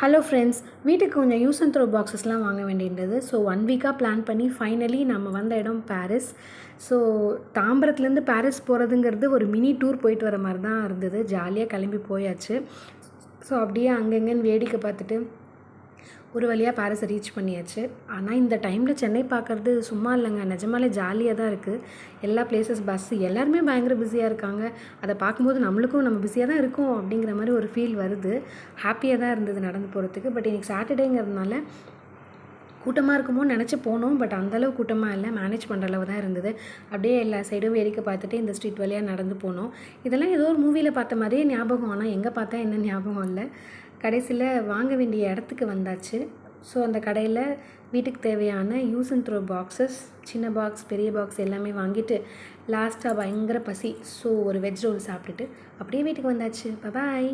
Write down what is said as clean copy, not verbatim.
Hello friends, வீட்டுக்கு கொஞ்சம் use and throw பாக்ஸஸ்லாம் வாங்க வேண்டியிருந்தது. ஸோ 1 வீக்காக பிளான் பண்ணி ஃபைனலி நம்ம வந்த இடம் பாரிஸ். ஸோ தாம்பரத்துலேருந்து பாரிஸ் போகிறதுங்கிறது ஒரு மினி டூர் போயிட்டு வர மாதிரி தான் இருந்தது. ஜாலியாக கிளம்பி போயாச்சு. ஸோ அப்படியே அங்கங்கன்னு வேடிக்கை பார்த்துட்டு ஒரு வழியாக பாரிஸை ரீச் பண்ணியாச்சு. ஆனால் இந்த டைமில் சென்னை பார்க்குறது சும்மா இல்லைங்க, நிஜமாலே ஜாலியாக தான் இருக்குது. எல்லா பிளேசஸ், பஸ்ஸு எல்லாருமே பயங்கர பிஸியாக இருக்காங்க. அதை பார்க்கும்போது நம்மளுக்கும் நம்ம பிஸியாக தான் இருக்கோம் அப்படிங்கிற மாதிரி ஒரு ஃபீல் வருது. ஹாப்பியாக தான் இருந்தது நடந்து போகிறதுக்கு. பட் இன்றைக்கி சாட்டர்டேங்கிறதுனால கூட்டமாக இருக்குமோன்னு நினச்சி போனோம். பட் அந்தளவு கூட்டமாக இல்லை, மேனேஜ் பண்ணுற அளவு தான் இருந்தது. அப்படியே எல்லா சைடும் வேடிக்கை பார்த்துட்டு இந்த ஸ்ட்ரீட் வழியாக நடந்து போனோம். இதெல்லாம் ஏதோ ஒரு மூவியில் பார்த்த மாதிரியே ஞாபகம், ஆனால் எங்கே பார்த்தா என்ன ஞாபகம் இல்லை. கடைசியில் வாங்க வேண்டிய இடத்துக்கு வந்தாச்சு. ஸோ அந்த கடையில் வீட்டுக்கு தேவையான யூஸ் அண்ட் த்ரோ பாக்ஸஸ், சின்ன பாக்ஸ் பெரிய பாக்ஸ் எல்லாமே வாங்கிட்டு லாஸ்ட்டாக பயங்கர பசி. ஸோ ஒரு வெஜ் ரோல் சாப்பிட்டுட்டு அப்படியே வீட்டுக்கு வந்தாச்சு. பாய்.